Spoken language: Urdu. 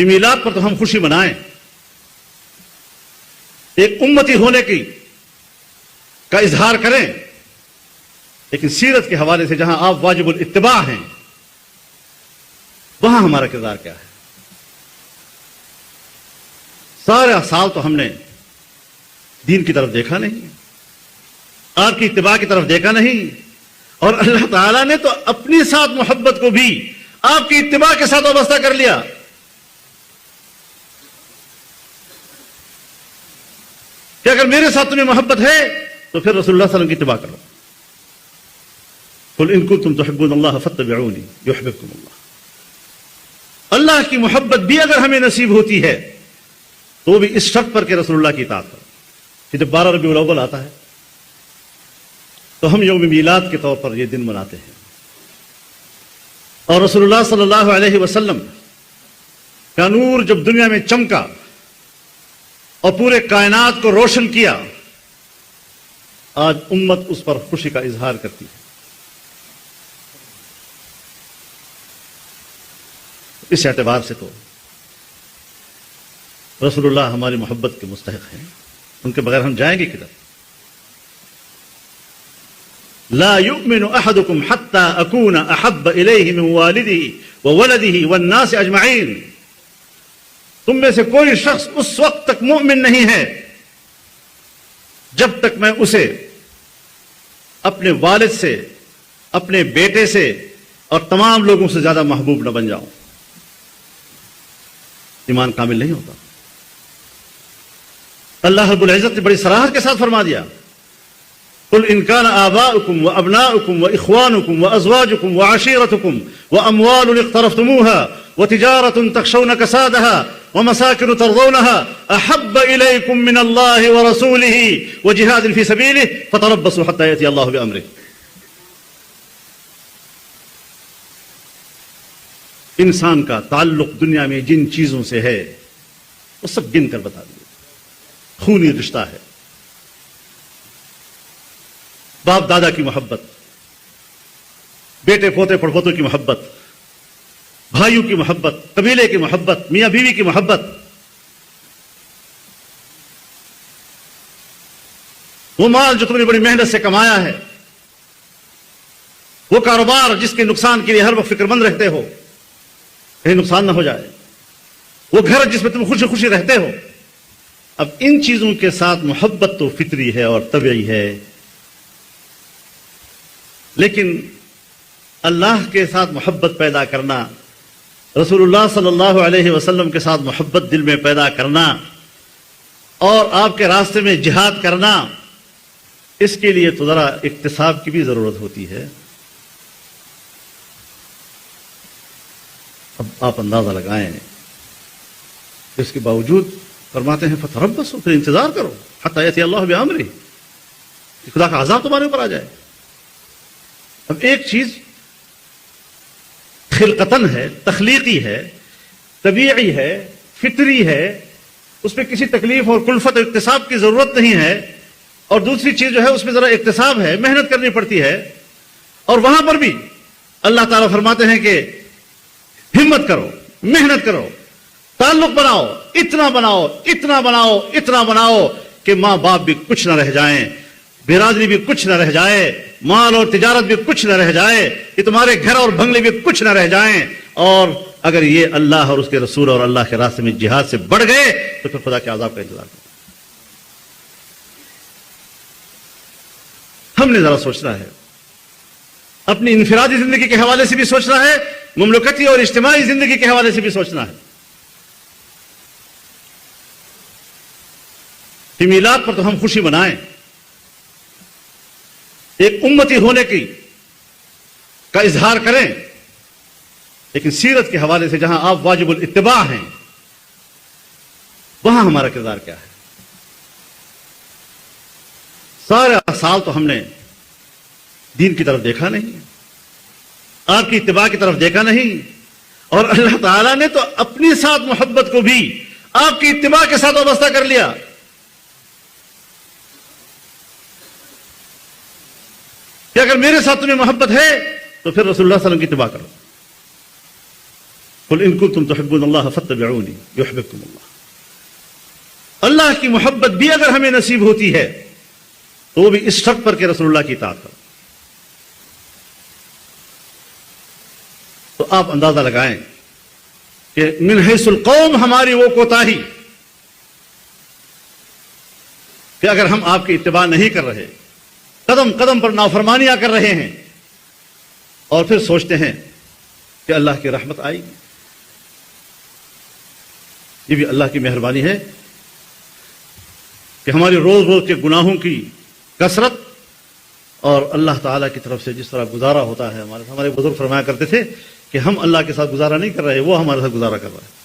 کہ میلاد پر تو ہم خوشی منائیں، ایک امتی ہونے کا اظہار کریں، لیکن سیرت کے حوالے سے جہاں آپ واجب الاتباع ہیں وہاں ہمارا کردار کیا ہے؟ سارے سال تو ہم نے دین کی طرف دیکھا نہیں، آپ کی اتباع کی طرف دیکھا نہیں، اور اللہ تعالیٰ نے تو اپنی ساتھ محبت کو بھی آپ کی اتباع کے ساتھ وابستہ کر لیا۔ کہ اگر میرے ساتھ تمہیں محبت ہے تو پھر رسول اللہ صلی اللہ علیہ وسلم کی اتباع کرو۔ قل ان کنتم تحبون اللہ فاتبعونی یحببکم اللہ۔ اللہ کی محبت بھی اگر ہمیں نصیب ہوتی ہے تو بھی اس شرط پر کہ رسول اللہ کی اطاعت کرو۔ کہ جب 12 ربیع الاول آتا ہے تو ہم یوم میلاد کے طور پر یہ دن مناتے ہیں، اور رسول اللہ صلی اللہ علیہ وسلم کا نور جب دنیا میں چمکا اور پورے کائنات کو روشن کیا، آج امت اس پر خوشی کا اظہار کرتی ہے۔ اس اعتبار سے تو رسول اللہ ہماری محبت کے مستحق ہیں، ان کے بغیر ہم جائیں گے کدھر؟ لا يؤمن احدكم حتى اكون احب اليه من والده وولده والناس اجمعين۔ تم میں سے کوئی شخص اس وقت تک مومن نہیں ہے جب تک میں اسے اپنے والد سے، اپنے بیٹے سے اور تمام لوگوں سے زیادہ محبوب نہ بن جاؤں۔ ایمان کامل نہیں ہوتا۔ اللہ رب العزت نے بڑی صراحت کے ساتھ فرما دیا، قل ان كان آباؤكم وأبناؤكم وإخوانكم وأزواجكم وعشيرتكم وأموال اقترفتموها وتجارة تخشون كسادها ومساكن ترضونها أحب إليكم من الله ورسوله وجهاد في سبيله فتربصوا حتى يأتي الله بأمره۔ انسان کا تعلق دنیا میں جن چیزوں سے ہے وہ سب گن کر بتا دیے۔ خونی رشتہ ہے، باپ دادا کی محبت، بیٹے پوتے پڑپوتوں کی محبت، بھائیوں کی محبت، قبیلے کی محبت، میاں بیوی کی محبت، وہ مال جو تم نے بڑی محنت سے کمایا ہے، وہ کاروبار جس کے نقصان کے لیے ہر وقت فکر مند رہتے ہو کہیں نقصان نہ ہو جائے، وہ گھر جس میں تم خوشی خوشی رہتے ہو۔ اب ان چیزوں کے ساتھ محبت تو فطری ہے اور طبعی ہے، لیکن اللہ کے ساتھ محبت پیدا کرنا، رسول اللہ صلی اللہ علیہ وسلم کے ساتھ محبت دل میں پیدا کرنا اور آپ کے راستے میں جہاد کرنا، اس کے لیے تو ذرا اکتساب کی بھی ضرورت ہوتی ہے۔ اب آپ اندازہ لگائیں، اس کے باوجود فرماتے ہیں فتربصوا، پھر انتظار کرو حتی یأتی اللہ بأمرہ، کہ خدا کا عذاب تمہارے اوپر آ جائے۔ اب ایک چیز خلقتاً ہے، تخلیقی ہے، طبیعی ہے، فطری ہے، اس میں کسی تکلیف اور کلفت اور اکتساب کی ضرورت نہیں ہے، اور دوسری چیز جو ہے اس میں ذرا اکتساب ہے، محنت کرنی پڑتی ہے، اور وہاں پر بھی اللہ تعالیٰ فرماتے ہیں کہ ہمت کرو، محنت کرو، تعلق بناؤ، اتنا بناؤ، اتنا بناؤ، اتنا بناؤ کہ ماں باپ بھی کچھ نہ رہ جائیں، برادری بھی کچھ نہ رہ جائے، مال اور تجارت بھی کچھ نہ رہ جائے، کہ تمہارے گھر اور بنگلے بھی کچھ نہ رہ جائیں، اور اگر یہ اللہ اور اس کے رسول اور اللہ کے راستے میں جہاد سے بڑھ گئے تو پھر خدا کے عذاب کا انتظار کرو۔ ہم نے ذرا سوچنا ہے، اپنی انفرادی زندگی کے حوالے سے بھی سوچنا ہے، مملکتی اور اجتماعی زندگی کے حوالے سے بھی سوچنا ہے کہ میلاد پر تو ہم خوشی منائیں، ایک امتی ہونے کا اظہار کریں، لیکن سیرت کے حوالے سے جہاں آپ واجب الاتباع ہیں وہاں ہمارا کردار کیا ہے؟ سارے سال تو ہم نے دین کی طرف دیکھا نہیں، آپ کی اتباع کی طرف دیکھا نہیں، اور اللہ تعالیٰ نے تو اپنی ساتھ محبت کو بھی آپ کی اتباع کے ساتھ وابستہ کر لیا۔ کہ اگر میرے ساتھ تمہیں محبت ہے تو پھر رسول اللہ صلی اللہ علیہ وسلم کی اتباع کرو۔ قل ان کنتم تحبون اللہ فاتبعونی یحببکم اللہ. اللہ کی محبت بھی اگر ہمیں نصیب ہوتی ہے تو وہ بھی اس شرط پر کہ رسول اللہ کی اطاعت کرو. تو آپ اندازہ لگائیں کہ من حیث القوم ہماری وہ کوتاہی کہ اگر ہم آپ کی اتباع نہیں کر رہے، قدم قدم پر نافرمانیاں کر رہے ہیں، اور پھر سوچتے ہیں کہ اللہ کی رحمت آئے گی. یہ بھی اللہ کی مہربانی ہے کہ ہماری روز روز کے گناہوں کی کثرت اور اللہ تعالیٰ کی طرف سے جس طرح گزارا ہوتا ہے. ہمارے بزرگ فرمایا کرتے تھے کہ ہم اللہ کے ساتھ گزارا نہیں کر رہے، وہ ہمارے ساتھ گزارا کر رہا ہے.